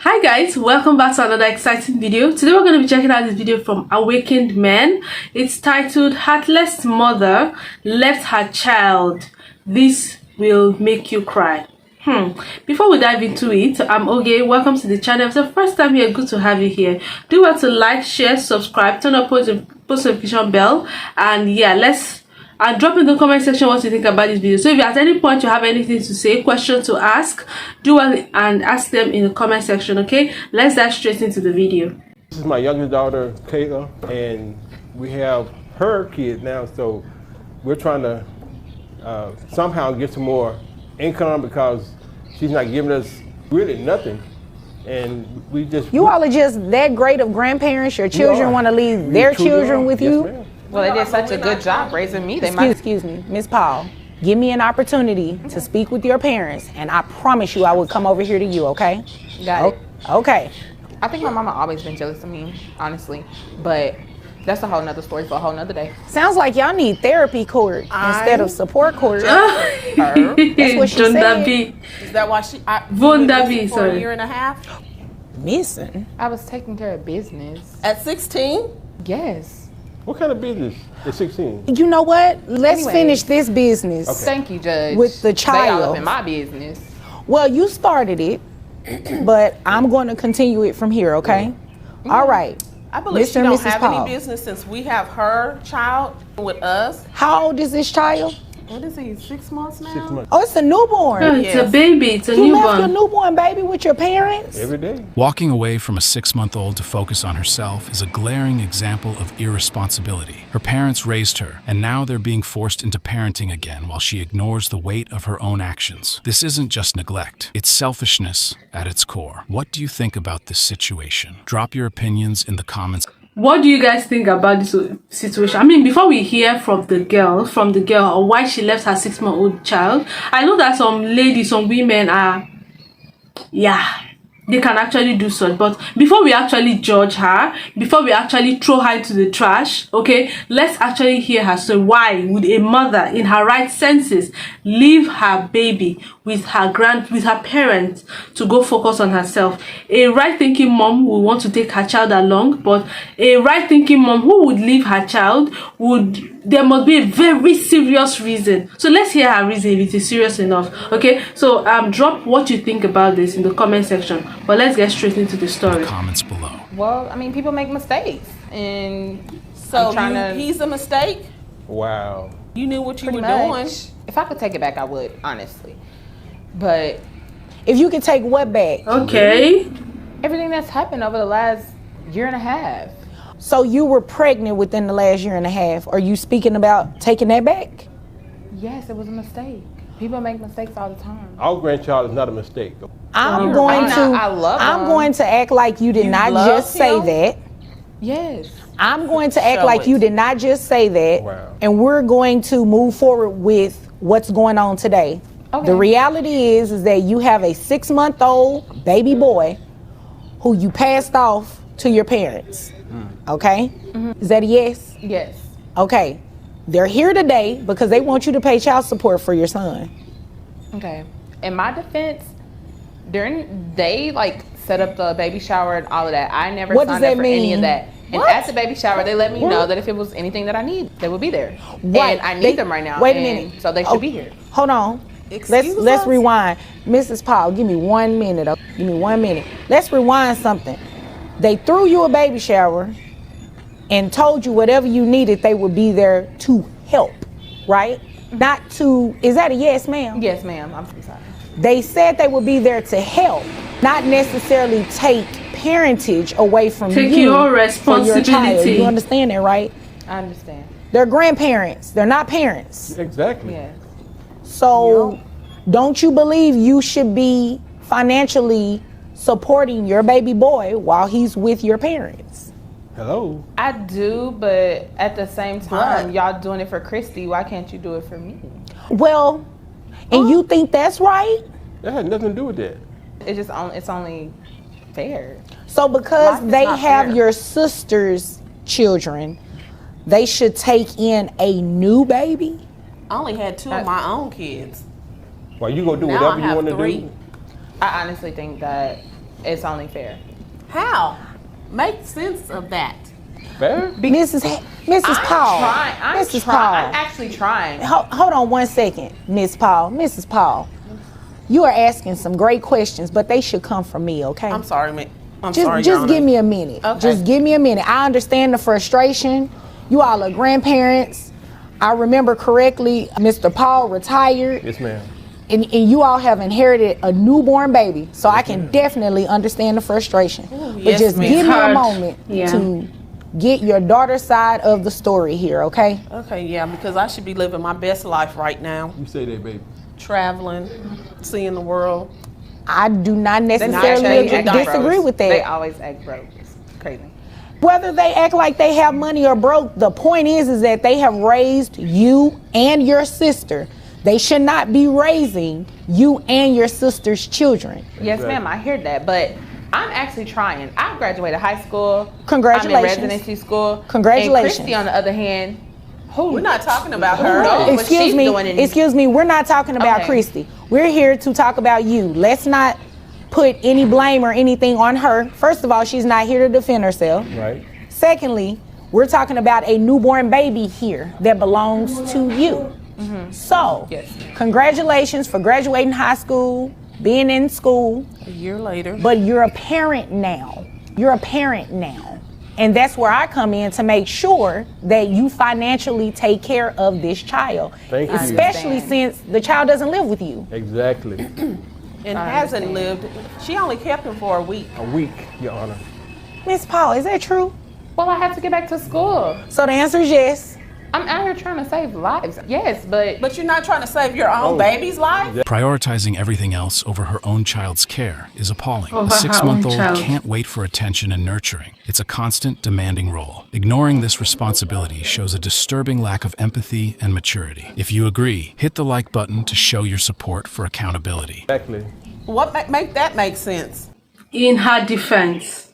Hi guys, welcome back to another exciting video. Today we're going to be checking out this video from Awakened Men. It's titled Heartless Mother Left Her Child. This will make you cry. Before we dive into it, I'm Oge. Welcome to the channel. If it's the first time here, good to have you here. Do well to like, share, subscribe, turn on post notification bell, and and drop in the comment section what you think about this video. So if at any point you have anything to say, question to ask, do well and ask them in the comment section. Okay, let's dive straight into the video. This is my youngest daughter, Kayla, and we have her kids now, so we're trying to somehow get some more income because she's not giving us really nothing. And we just... You all are just that great of grandparents. Your children want to leave their children with you? Yes, well, they did such a good job raising me. Excuse me, Miss Paul. Give me an opportunity to speak with your parents, and I promise you I will come over here to you, okay? Got it. Okay. I think my mama always been jealous of me, honestly. But that's a whole nother story for a whole nother day. Sounds like y'all need therapy court instead of support court. That's what she said. Is that why she Vondabi, for sorry. a year and a half? Missing? I was taking care of business. At 16? Yes. What kind of business at 16? You know what? Let's Anyway. finish this business. Okay. Thank you, Judge. With the They all child. up in my business. Well, you started it, but I'm going to continue it from here, okay? All right. I believe Mr. she and don't Mrs. have Paul. any business since we have her child with us. How old is this child? What is he, 6 months now? 6 months. Oh, it's a newborn. It's a baby, it's a You left your newborn. newborn baby with your parents? Every day. Walking away from a 6-month-old to focus on herself is a glaring example of irresponsibility. Her parents raised her, and now they're being forced into parenting again while she ignores the weight of her own actions. This isn't just neglect, it's selfishness at its core. What do you think about this situation? Drop your opinions in the comments. What do you guys think about this situation? I mean, before we hear from the girl or why she left her 6-month-old child, I know that some ladies, some women are, they can actually do such. But before we actually judge her, before we actually throw her into the trash, okay, let's actually hear her. So why would a mother in her right senses leave her baby with her parents to go focus on herself? A right-thinking mom would want to take her child along, but a right-thinking mom who would leave her child there must be a very serious reason. So let's hear her reason if it is serious enough. Okay, so drop what you think about this in the comment section. But let's get straight into the story. Comments below. Well, I mean, people make mistakes. And So I'm trying to... he's a mistake? Wow. You knew what you were pretty doing. much. If I could take it back, I would, honestly. But If you could take what back? Okay. everything that's happened over the last year and a half. So you were pregnant within the last year and a half. Are you speaking about taking that back? Yes, it was a mistake. People make mistakes all the time. Our grandchild is not a mistake. I'm going I love I'm him. going to act like you did not love just say him? that. Yes. I'm going to act Show like it. you did not just say that. Wow. And we're going to move forward with what's going on today. Okay. The reality is that you have a 6-month-old baby boy who you passed off to your parents. Okay? Is that a yes? Yes. Okay. They're here today because they want you to pay child support for your son. Okay. In my defense, they set up the baby shower and all of that. I never What does signed up that for any mean? of that. And What? at the baby shower, they let me What? know that if it was anything that I need, they would be there. Right. And I need They- them right now. wait a and minute. So they should be here. Hold on. Excuse Let's us? rewind. Mrs. Paul, give me 1 minute. Give me 1 minute. Let's rewind something. They threw you a baby shower and told you whatever you needed, they would be there to help, right? Not to, is that a yes, ma'am? Yes, ma'am. I'm sorry. They said they would be there to help, not necessarily take parentage away from Take you your for responsibility. child. You understand that, right? I understand. They're grandparents. They're not parents. Exactly. Yeah. So don't you believe you should be financially supporting your baby boy while he's with your parents? Hello. I do, but at the same time, But- y'all doing it for Christy. Why can't you do it for me? Well, and you think that's right? That had nothing to do with that. It's only fair. So because Life is they not have fair. your sister's children, they should take in a new baby? I only had 2 of my own kids. Well, you gonna do Now whatever I you have want to 3. do. I honestly think that it's only fair. How? Make sense of that. Fair? Mrs. Paul. Mrs. Paul. I'm actually trying. Hold on one second, Miss Paul. Mrs. Paul, you are asking some great questions, but they should come from me, okay? I'm sorry, ma'am. Just give me a minute. Okay. Just give me a minute. I understand the frustration. You all are grandparents. I remember correctly, Mr. Paul retired. Yes, ma'am. And you all have inherited a newborn baby, so I can definitely understand the frustration. But yes, just ma'am. give me a Hard. moment Yeah. to get your daughter's side of the story here, okay? Okay, yeah, because I should be living my best life right now. You say that, baby. Traveling, seeing the world. I do not They necessarily act disagree broke. with They that. always act broke. It's crazy. Whether they act like they have money or broke, the point is that they have raised you and your sister. They should not be raising you and your sister's children. Yes, Right. ma'am, I hear that, but I'm actually trying. I graduated high school. Congratulations. I'm in residency school. Congratulations. And Christy, on the other hand, who We're not talking about her. knows what Excuse she's me, doing in excuse me, we're not talking about Okay. Christy. We're here to talk about you. Let's not put any blame or anything on her. First of all, she's not here to defend herself. Right? Secondly, we're talking about a newborn baby here that belongs to you. So, Yes. congratulations for graduating high school, being in school, A year later. but you're a parent now. You're a parent now. And that's where I come in to make sure that you financially take care of this child. Thank you. Especially since the child doesn't live with you. Exactly. And hasn't lived. She only kept him for a week. A week, Your Honor. Miss Paul, is that true? Well, I have to get back to school. So the answer is yes. I'm out here trying to save lives. Yes, but But you're not trying to save your own baby's life? Prioritizing everything else over her own child's care is appalling. Over A her own 6-month-old child. can't wait for attention and nurturing. It's a constant, demanding role. Ignoring this responsibility shows a disturbing lack of empathy and maturity. If you agree, hit the like button to show your support for accountability. Exactly. What make that make sense? In her defense,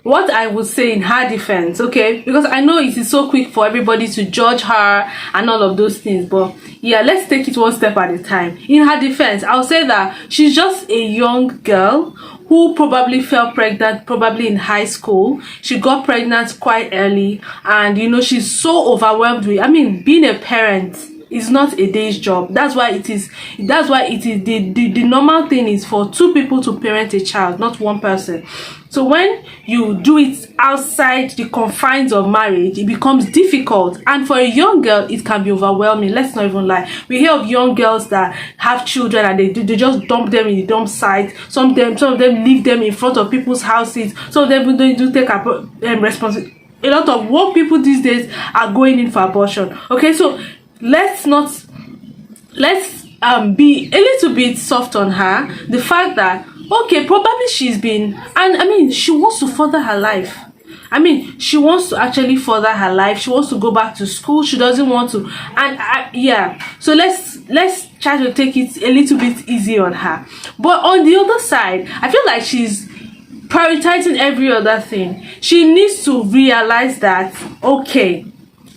what I would say in her defense, okay, because I know it is so quick for everybody to judge her and all of those things, but yeah, let's take it one step at a time. In her defense, I'll say that she's just a young girl who probably fell pregnant probably in high school. She got pregnant quite early, and you know, she's so overwhelmed with, I mean, being a parent is not a day's job. That's why it is the normal thing is for two people to parent a child, not one person. So when you do it outside the confines of marriage, it becomes difficult, and for a young girl it can be overwhelming. Let's not even lie. We hear of young girls that have children and they just dump them in the dump site. Some of them leave them in front of people's houses. Some of them do take responsibility. A lot of work people these days are going in for abortion. Okay, so let's be a little bit soft on her. The fact that, okay, probably she's been, and I mean, she wants to further her life. I mean, she wants to actually further her life. She wants to go back to school. She doesn't want to, and yeah. So let's try to take it a little bit easy on her. But on the other side, I feel like she's prioritizing every other thing. She needs to realize that, okay,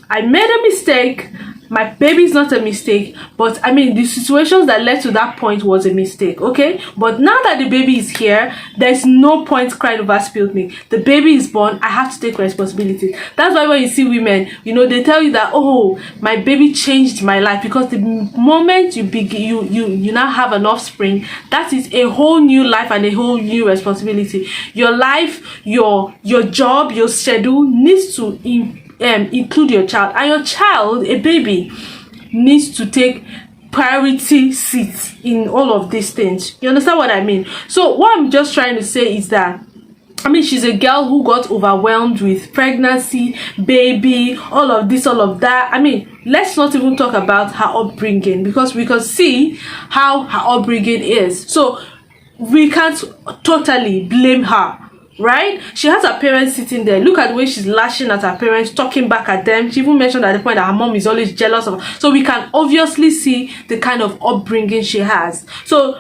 I made a mistake. My baby is not a mistake, but I mean, the situations that led to that point was a mistake, okay? But now that the baby is here, there's no point crying over spilled milk. The baby is born. I have to take responsibility. That's why when you see women, you know, they tell you that, oh, my baby changed my life, because the moment you begin, you now have an offspring, that is a whole new life and a whole new responsibility. Your life, your job, your schedule needs to include your child, and your child, a baby, needs to take priority seats in all of these things. You understand what I mean? So what I'm just trying to say is that, I mean, she's a girl who got overwhelmed with pregnancy, baby, all of this, all of that. I mean, let's not even talk about her upbringing, because we can see how her upbringing is. So we can't totally blame her. Right? She has her parents sitting there. Look at the way she's lashing at her parents, talking back at them. She even mentioned at the point that her mom is always jealous of her. So we can obviously see the kind of upbringing she has. So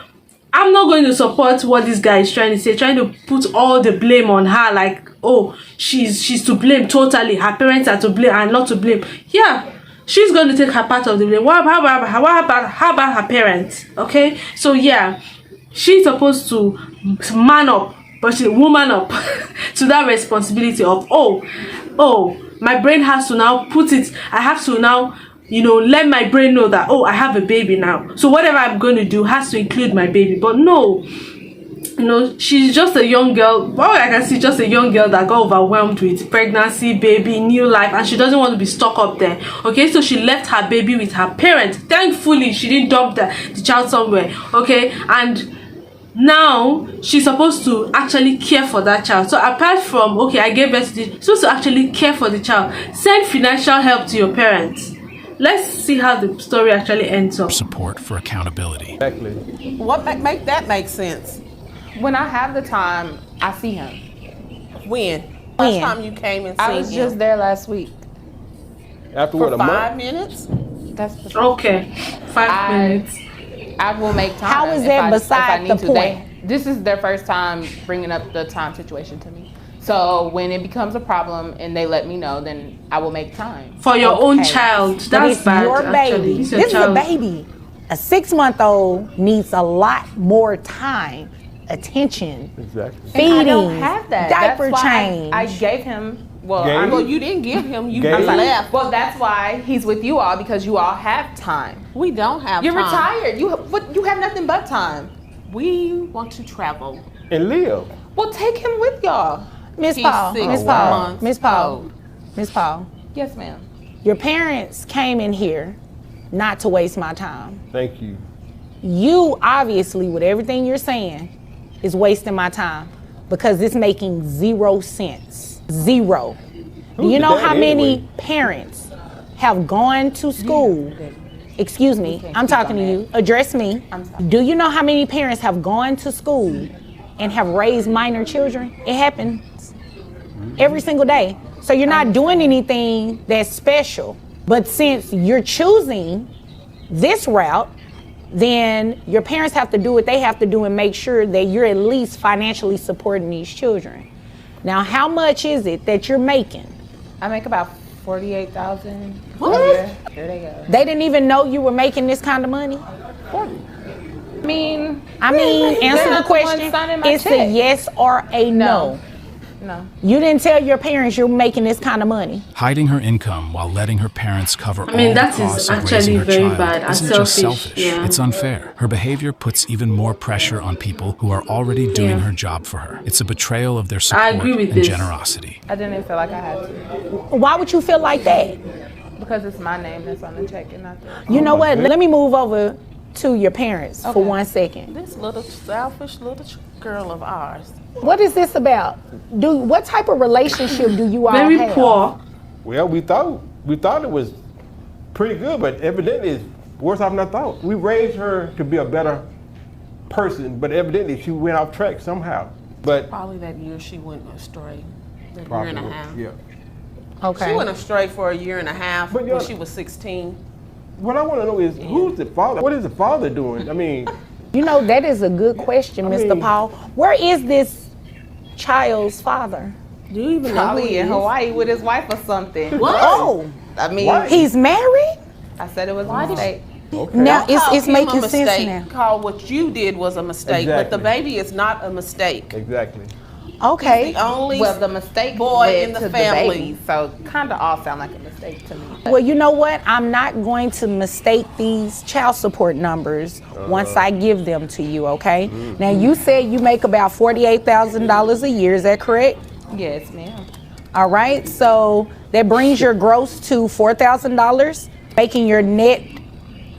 I'm not going to support what this guy is trying to say, trying to put all the blame on her, like, oh, she's to blame totally. Her parents are to blame and not to blame. Yeah, she's going to take her part of the blame. How about her parents? Okay? So yeah, she's supposed to man up, but she woman up to that responsibility of, oh, my brain has to now put it, I have to now, let my brain know that, I have a baby now, so whatever I'm going to do has to include my baby. But no, she's just a young girl. Well, I can see just a young girl that got overwhelmed with pregnancy, baby, new life, and she doesn't want to be stuck up there. Okay, so she left her baby with her parents. Thankfully, she didn't dump the child somewhere. Okay, and now she's supposed to actually care for that child. So apart from, okay, I gave birth to this, supposed to actually care for the child. Send financial help to your parents. Let's see how the story actually ends up. Support for accountability. Exactly. What make that make sense? When I have the time, I see him. When? When? Last time you came and I seen was him? just there last week. After For what, a 5 month? minutes? That's the Okay, 5 minutes. I will make time. How is if that I beside need the to. point? This is their first time bringing up the time situation to me. So when it becomes a problem and they let me know, then I will make time. For your own Okay. child. But That's it's bad, your actually. baby. It's your This is a child. baby. A 6-month-old needs a lot more time, attention, Exactly. feeding, I don't have that. diaper That's why change. I gave him. Well, Gave? I'm Well, you didn't give him. You Gave? left. Well, that's why he's with you all, because you all have time. We don't have You're time. retired. You have nothing but time. We want to travel. And live. Well, take him with y'all. Miss He's Paul, 6 Miss Paul, months Miss Paul, old. Miss Paul. Yes, ma'am. Your parents came in here not to waste my time. Thank you. You obviously, with everything you're saying, is wasting my time because it's making 0 sense. 0. Do Who's you the know dad how many anyway? parents have gone to school? Excuse me, I'm talking to you. Address me. I'm sorry. Do you know how many parents have gone to school and have raised minor children? It happens every single day. So you're not doing anything that's special. But since you're choosing this route, then your parents have to do what they have to do and make sure that you're at least financially supporting these children. Now, how much is it that you're making? I make about $48,000 a What? year. There they go. They didn't even know you were making this kind of money? I mean, Answer the not the question. ones signing my It's a check. yes or a no. No. You didn't tell your parents you're making this kind of money. Hiding her income while letting her parents cover all mean, the that is costs of actually raising her very child bad and isn't just selfish, selfish, yeah. it's unfair. Her behavior puts even more pressure on people who are already doing Yeah. her job for her. It's a betrayal of their I support agree with and this. generosity. I didn't feel like I had to, Why would you feel like that? because it's my name that's on the check and not theirs. You know what? goodness. Let me move over to your parents for Okay. 1 second. This little selfish little girl of ours. What is this about? What type of relationship do you all Very have? poor. Well, we thought it was pretty good, but evidently it's worse off than I thought. We raised her to be a better person, but evidently she went off track somehow. But Probably that year she went astray. That year probably, and a half. yeah. Okay. She went astray for a year and a half But when you're- she was 16. What I want to know is who's the father? What is the father doing? I mean, You know, that is a good question, Mr. mean- Paul. Where is this child's father? Do you even know who Probably he in is? Hawaii with his wife or something. What? Oh, I mean, Why? he's married? I said it was a mistake. okay. Now Call it's him making a sense mistake. now. Call what you did was a mistake, but the Exactly. baby is not a mistake. Exactly. Okay. The only Well, the mistake boy led in the to family. the baby, so kind of all sound like a mistake to me. Well, you know what? I'm not going to mistake these child support numbers once I give them to you, okay? Now, you said you make about $48,000 a year. Is that correct? Yes, ma'am. All right. So that brings your gross to $4,000, making your net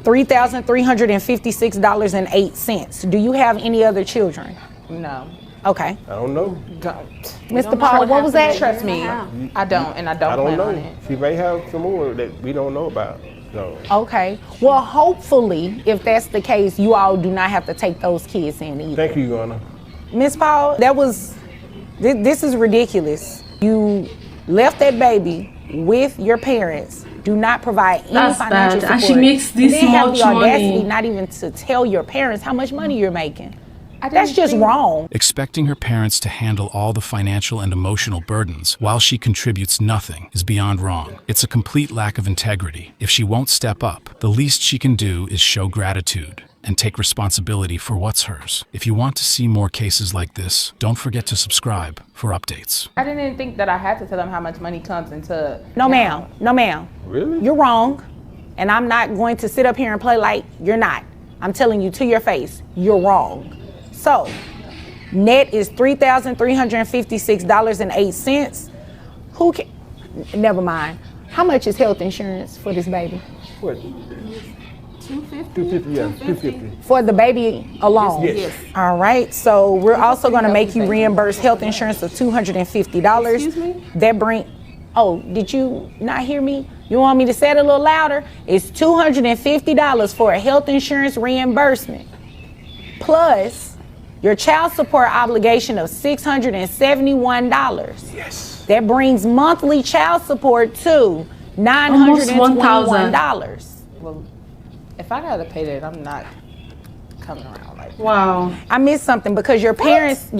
$3,356.08. Do you have any other children? No, Okay. I don't know. don't. Mr. Paul, what was that? Trust me, I don't, and I don't I don't plan on know. it. She may have some more that we don't know about. So Okay. Well, hopefully, if that's the case, you all do not have to take those kids in either. thank you, Gunnar. Miss Paul, this is ridiculous. You left that baby with your parents. Do not provide any That's financial bad. support. And she makes this and then have much the audacity money. not even to tell your parents how much money you're making. I didn't That's just think- wrong. Expecting her parents to handle all the financial and emotional burdens while she contributes nothing is beyond wrong. It's a complete lack of integrity. If she won't step up, the least she can do is show gratitude. and take responsibility for what's hers. If you want to see more cases like this, don't forget to subscribe for updates. I didn't think that I had to tell them how much money comes into. No, ma'am. No, ma'am. Really? You're wrong. And I'm not going to sit up here and play like you're not. I'm telling you to your face, you're wrong. So, net is $3,356.08. Who can? Never mind. How much is health insurance for this baby? What? 250, yeah, 250. For the baby alone? Yes. All right, so we're also gonna make you reimburse health insurance of $250. Excuse me? That oh, did you not hear me? You want me to say it a little louder? It's $250 for a health insurance reimbursement. Plus your child support obligation of $671. Yes. That brings monthly child support to Almost $921. Well, if I gotta pay that, I'm not coming around like that. Wow. I missed something because your parents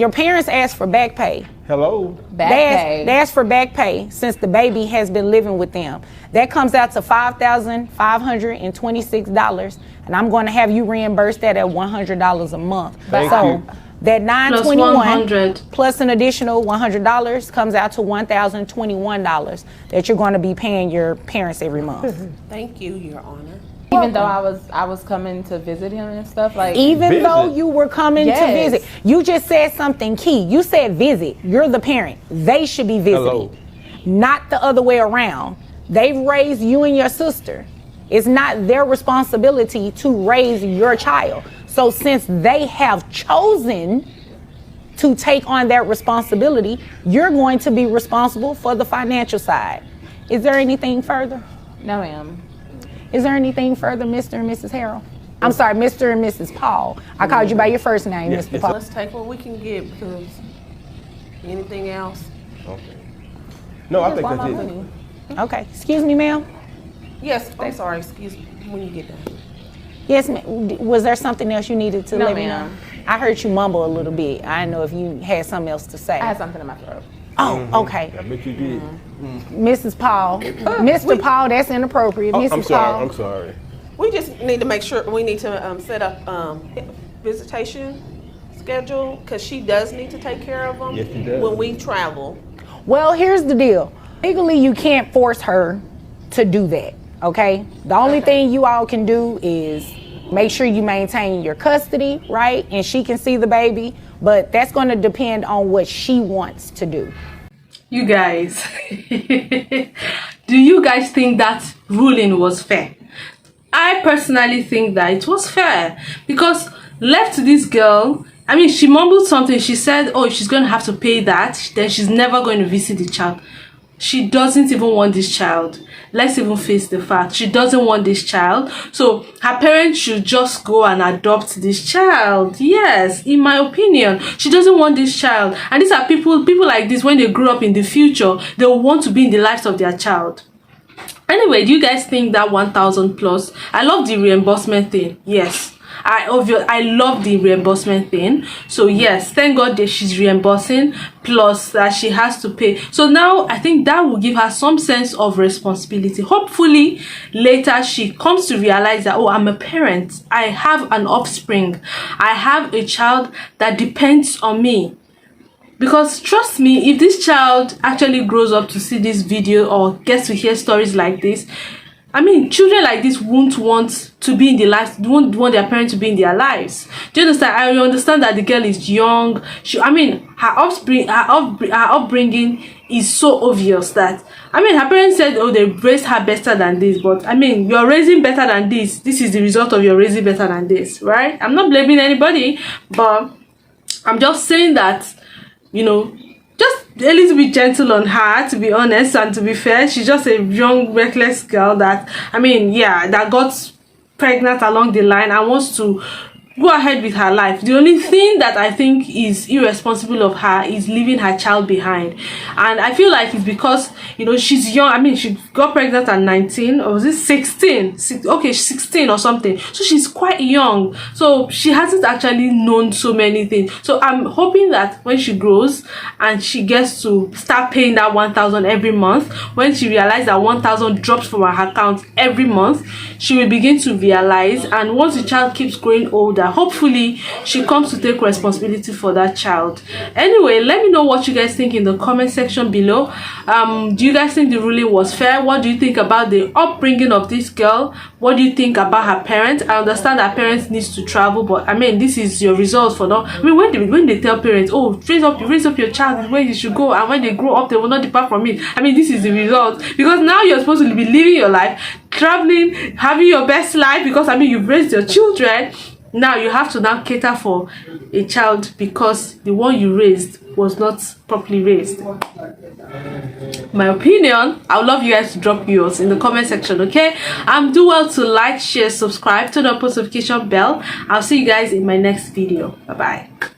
asked for back pay. Hello? Back They pay. asked for back pay since the baby has been living with them. That comes out to $5,526, and I'm going to have you reimburse that at $100 a month. Thank so you. that Plus $921 100. plus an additional $100 comes out to $1,021 that you're going to be paying your parents every month. Thank you, Your Honor. Even though I was coming to visit him and stuff like. Even Visit? though you were coming Yes. to visit, you just said something key. You said visit. You're the parent. They should be visiting, Hello. not the other way around. They've raised you and your sister. It's not their responsibility to raise your child. So since they have chosen to take on that responsibility, you're going to be responsible for the financial side. Is there anything further? No, ma'am. Is there anything further, Mr. and Mrs. Harrell? I'm sorry, Mr. and Mrs. Paul. I called you by your first name, Yes, Mr. yes, Paul. Let's take what we can get because anything else? Okay. No, I think Want that's my it. money. Okay, excuse me, ma'am. Yes, I'm sorry, excuse me, when you get done. Yes, ma'am. Was there something else you needed to No, let me know? ma'am. I heard you mumble a little bit. I didn't know if you had something else to say. I had something in my throat. Oh, okay. I bet you did. Mrs. Paul. Mr. Paul, that's inappropriate. Oh, Mrs. I'm sorry, Paul. I'm sorry. We just need to make sure, we need to set up visitation schedule because she does need to take care of them Yes, she does. when we travel. Well, here's the deal. Legally, you can't force her to do that, okay? The only thing you all can do is make sure you maintain your custody, right? And she can see the baby, but that's going to depend on what she wants to do. You guys, do you guys think that ruling was fair? I personally think that it was fair because left to this girl, I mean, she mumbled something. She said, oh, she's going to have to pay that, then she's never going to visit the child. She doesn't even want this child. Let's even face the fact. She doesn't want this child. So her parents should just go and adopt this child. Yes, in my opinion, she doesn't want this child. And these are people like this, when they grow up in the future, they will want to be in the lives of their child. Anyway, do you guys think that 1,000 plus? I love the reimbursement thing. Yes. I love the reimbursement thing. So yes, thank God that she's reimbursing, plus that she has to pay. So now I think that will give her some sense of responsibility. Hopefully later she comes to realize that, oh, I'm a parent, I have an offspring, I have a child that depends on me. Because trust me, if this child actually grows up to see this video or gets to hear stories like this, I mean, children like this won't want to be in the lives, won't want their parents to be in their lives. Do you understand? I understand that the girl is young. Her upbringing is so obvious that, I mean, her parents said, oh, they raised her better than this. But, I mean, you're raising better than this. This is the result of your raising better than this, right? I'm not blaming anybody, but I'm just saying that, you know, just a little bit gentle on her, to be honest and to be fair. She's just a young, reckless girl that, I mean, yeah, that got pregnant along the line and wants to go ahead with her life. The only thing that I think is irresponsible of her is leaving her child behind. And I feel like it's because, you know, she's young. I mean, she got pregnant at 19, or was it 16? Okay, 16 or something. So she's quite young. So she hasn't actually known so many things. So I'm hoping that when she grows and she gets to start paying that 1,000 every month, when she realizes that 1,000 drops from her account every month, she will begin to realize. And once the child keeps growing older, hopefully she comes to take responsibility for that child. Anyway, let me know what you guys think in the comment section below. Do you guys think the ruling was fair? What do you think about the upbringing of this girl? What do you think about her parents? I understand that parents needs to travel, but I mean, this is your results for now. I mean, when they tell parents, oh, raise up your child is where you should go, and when they grow up they will not depart from it. I mean, this is the result, because now you're supposed to be living your life, traveling, having your best life, because I mean, you've raised your children. Now you have to now cater for a child because the one you raised was not properly raised. My opinion. I would love you guys to drop yours in the comment section, okay? Do well to like, share, subscribe, turn on post notification bell. I'll see you guys in my next video. Bye bye.